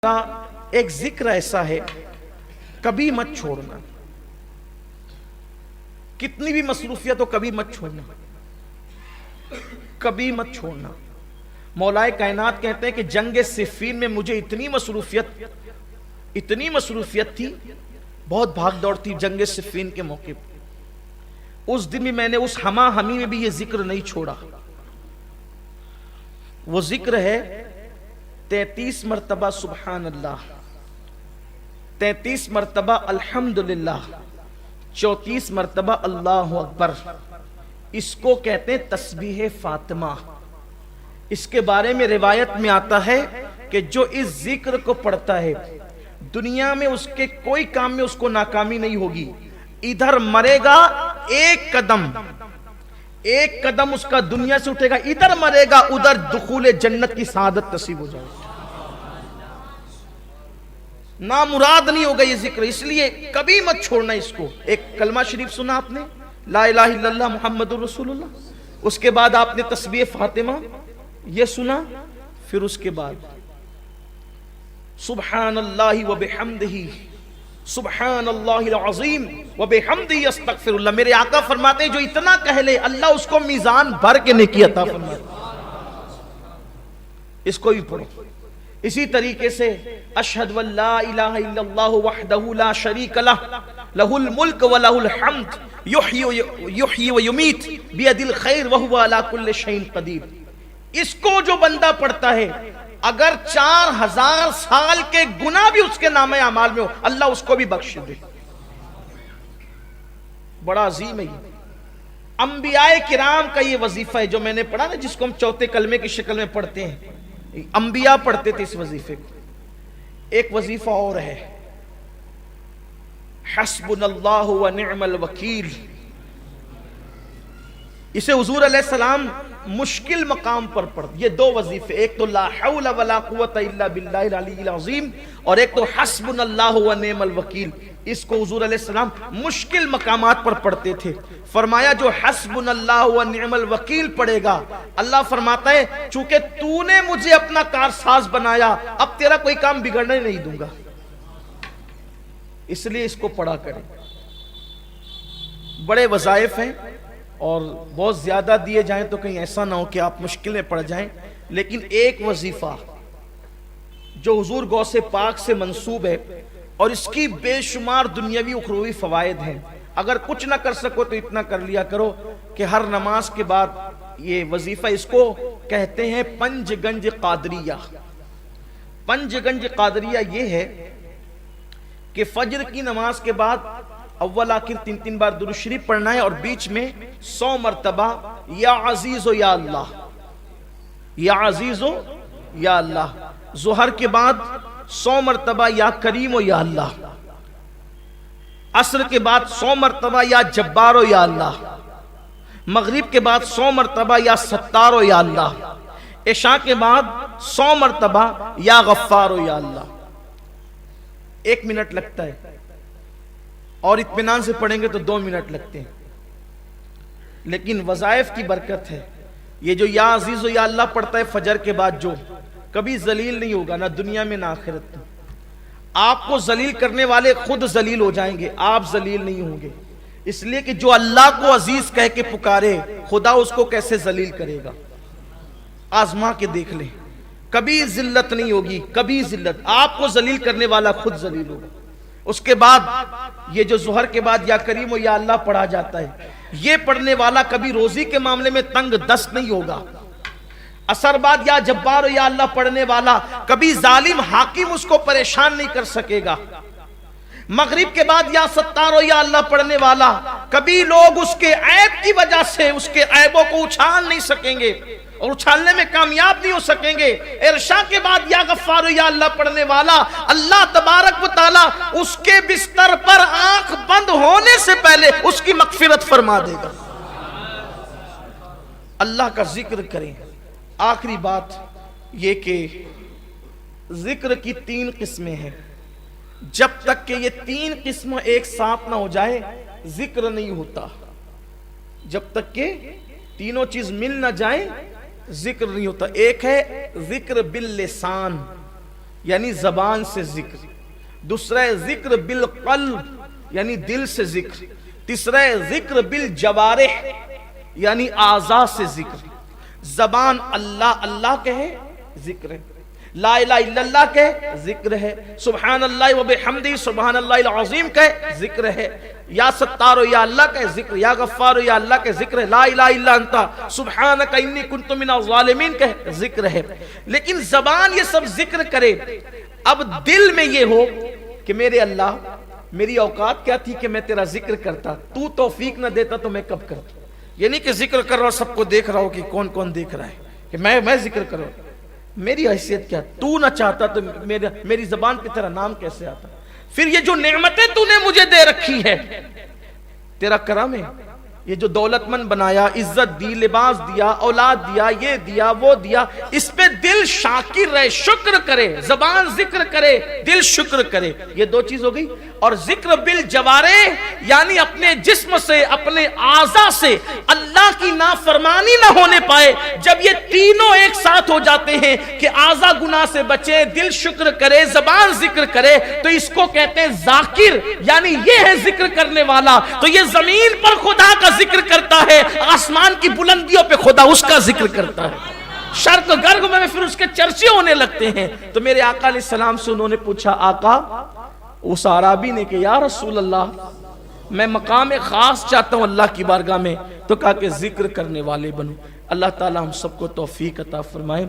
کا ایک ذکر ایسا ہے، کبھی مت چھوڑنا، کتنی بھی مصروفیت ہو کبھی مت چھوڑنا، کبھی مت چھوڑنا۔ مولائے کائنات کہتے ہیں کہ جنگ صفین میں مجھے اتنی مصروفیت تھی، بہت بھاگ دوڑ تھی جنگ صفین کے موقع پر، اس دن بھی میں نے اس ہما ہمی میں بھی یہ ذکر نہیں چھوڑا۔ وہ ذکر ہے 33 مرتبہ سبحان اللہ، 33 مرتبہ الحمدللہ، 34 مرتبہ اللہ اکبر۔ اس کو کہتے ہیں تسبیح فاطمہ۔ اس کے بارے میں روایت میں آتا ہے کہ جو اس ذکر کو پڑھتا ہے دنیا میں اس کے کوئی کام میں اس کو ناکامی نہیں ہوگی، ادھر مرے گا ایک قدم اس کا دنیا سے اٹھے گا، ادھر مرے گا ادھر دخول جنت کی سعادت نصیب ہو جائے گی، نامراد نہیں ہوگا یہ ذکر۔ اس لیے کبھی مت چھوڑنا اس کو۔ ایک کلمہ شریف سنا آپ نے، لا الہ الا اللہ محمد الرسول اللہ، اس کے بعد آپ نے تسبیح فاطمہ یہ سنا، پھر اس کے بعد سبحان اللہ وبحمدہ، سبحان اللہ العظیم وبحمدہ استغفر اللہ۔ میرے آقا فرماتے ہیں جو اتنا کہہ لے اللہ اس کو میزان بھر کے نیکی عطا فرماتے ہیں۔ اس کو بھی پڑھو۔ اسی طریقے سے اشہد ان لا الہ الا اللہ وحدہ لا شریک لہ لہ الملک ولہ الحمد یحیی ویمیت بیدہ الخیر وہو علی کل شیء قدیر۔ اس کو جو بندہ پڑھتا ہے اگر 4000 سال کے گناہ بھی اس کے نامہ اعمال میں ہو اللہ اس کو بھی بخش دے۔ بڑا عظیم ہے یہ۔ انبیاء کرام کا یہ وظیفہ ہے جو میں نے پڑھا نا، جس کو ہم چوتھے کلمے کی شکل میں پڑھتے ہیں، انبیاء پڑھتے تھے اس وظیفے کو۔ ایک وظیفہ اور ہے، حسبنا اللہ ونعم الوکیل۔ اسے حضور علیہ السلام مشکل مقام پر پڑھ، یہ دو وظیفے، ایک تو لا حول ولا قوت الا باللہ العلی العظیم، اور ایک تو حسبنا اللہ ونعم الوکیل۔ اس کو حضور علیہ السلام مشکل مقامات پر پڑھتے تھے۔ فرمایا جو حسبنا اللہ ونعم الوکیل پڑھے گا، اللہ فرماتا ہے چونکہ تو نے مجھے اپنا کارساز بنایا اب تیرا کوئی کام بگڑنے نہیں دوں گا، اس لیے اس کو پڑھا کریں۔ بڑے وظائف ہیں اور بہت زیادہ دیے جائیں تو کہیں ایسا نہ ہو کہ آپ مشکل میں پڑ جائیں، لیکن ایک وظیفہ جو حضور غوث پاک سے منسوب ہے اور اس کی بے شمار دنیاوی اخروی فوائد ہیں، اگر کچھ نہ کر سکو تو اتنا کر لیا کرو کہ ہر نماز کے بعد یہ وظیفہ، اس کو کہتے ہیں پنج گنج قادریہ۔ پنج گنج قادریہ یہ ہے کہ فجر کی نماز کے بعد اول آخر 3 بار درود شریف پڑھنا ہے، اور بیچ میں 100 مرتبہ یا عزیز و یا اللہ، یا عزیز و یا اللہ۔ ظہر کے بعد 100 مرتبہ یا کریم و یا اللہ، عصر کے بعد 100 مرتبہ یا جبار و یا اللہ، مغرب کے بعد 100 مرتبہ یا ستار و یا اللہ، عشاء کے بعد 100 مرتبہ یا غفار و یا اللہ۔ 1 منٹ لگتا ہے، اور اطمینان سے پڑھیں گے تو 2 منٹ لگتے ہیں، لیکن وظائف کی برکت ہے۔ یہ جو یا عزیز و یا اللہ پڑھتا ہے فجر کے بعد، جو کبھی ذلیل نہیں ہوگا، نہ دنیا میں نہ آخرت میں۔ آپ کو ذلیل کرنے والے خود ذلیل ہو جائیں گے، آپ ذلیل نہیں ہوں گے، اس لیے کہ جو اللہ کو عزیز کہہ کے پکارے خدا اس کو کیسے ذلیل کرے گا۔ آزما کے دیکھ لیں، کبھی ذلت نہیں ہوگی، کبھی ذلت، آپ کو ذلیل کرنے والا خود ذلیل ہوگا۔ اس کے بعد یہ جو ظہر کے بعد یا کریم و یا اللہ پڑھا جاتا ہے، یہ پڑھنے والا کبھی روزی کے معاملے میں تنگ دست نہیں ہوگا۔ عصر بعد یا جبار و یا اللہ پڑھنے والا کبھی ظالم حاکم اس کو پریشان نہیں کر سکے گا۔ مغرب کے بعد یا ستار و یا اللہ پڑھنے والا کبھی لوگ اس کے عیب کی وجہ سے اس کے عیبوں کو اچھال نہیں سکیں گے اور اچھالنے میں کامیاب نہیں ہو سکیں گے۔ عشاء کے بعد یا غفار و یا اللہ پڑھنے والا اللہ تبارک و تعالی اس کے بستر پر آنکھ بند ہونے سے پہلے اس کی مغفرت فرما دے گا۔ اللہ کا ذکر کریں۔ آخری بات یہ کہ ذکر کی 3 قسمیں ہیں، جب تک کہ یہ 3 قسم ایک ساتھ نہ ہو جائے ذکر نہیں ہوتا۔ جب تک کہ تینوں چیز مل نہ جائیں ذکر نہیں ہوتا۔ ایک ہے ذکر باللسان، یعنی زبان سے ذکر، دوسرا ہے ذکر بالقلب یعنی دل سے ذکر، تیسرا ہے ذکر بالجوارح یعنی اعضاء سے ذکر۔ زبان اللہ اللہ کہے ذکر ہے، لا الہ الا اللہ کہے ذکر ہے، سبحان اللہ و بحمدہ سبحان اللہ العظیم کہے ذکر ہے، یا ستار یا اللہ کہے ذکر، یا غفار یا اللہ کہے ذکر ہے، لا الہ الا انت سبحانک انی کنت من الظالمین کہے ذکر ہے۔ لیکن زبان یہ سب ذکر کرے، اب دل میں یہ ہو کہ میرے اللہ میری اوقات کیا تھی کہ میں تیرا ذکر کرتا، تو توفیق نہ دیتا تو میں کب کرتا۔ یہ نہیں کہ ذکر کر رہا ہوں سب کو دیکھ رہا ہوں کہ کون کون دیکھ رہا ہے کہ میں ذکر کروں، میری حیثیت کیا، تو نہ چاہتا تو میری زبان پہ تیرا نام کیسے آتا۔ پھر یہ جو نعمتیں تو نے مجھے دے رکھی ہے تیرا کرم ہے، یہ جو دولت مند بنایا، عزت دی، لباس دیا، اولاد دیا، یہ دیا وہ دیا، اس پہ دل شاکر رہے، شکر کرے، زبان ذکر کرے، دل شکر کرے، یہ دو چیز ہو گئی۔ اور ذکر بالجوارح یعنی اپنے جسم سے اپنے اعضاء سے اللہ کی نافرمانی نہ ہونے پائے۔ جب یہ تینوں ایک ساتھ ہو جاتے ہیں کہ اعضاء گناہ سے بچے، دل شکر کرے، زبان ذکر کرے، تو اس کو کہتے ہیں ذاکر، یعنی یہ ہے ذکر کرنے والا۔ تو یہ زمین پر خدا کا ذکر کرتا ہے، آسمان کی بلندیوں پہ خدا اس کا ذکر کرتا ہے، شرق غرب میں پھر اس کے چرچے ہونے لگتے ہیں۔ تو میرے آقا علیہ السلام سے انہوں نے پوچھا، آقا اس عرابی نے کہ یا رسول اللہ میں مقام خاص چاہتا ہوں اللہ کی بارگاہ میں، تو کہا کہ ذکر کرنے والے بنو۔ اللہ تعالی ہم سب کو توفیق عطا فرمائے۔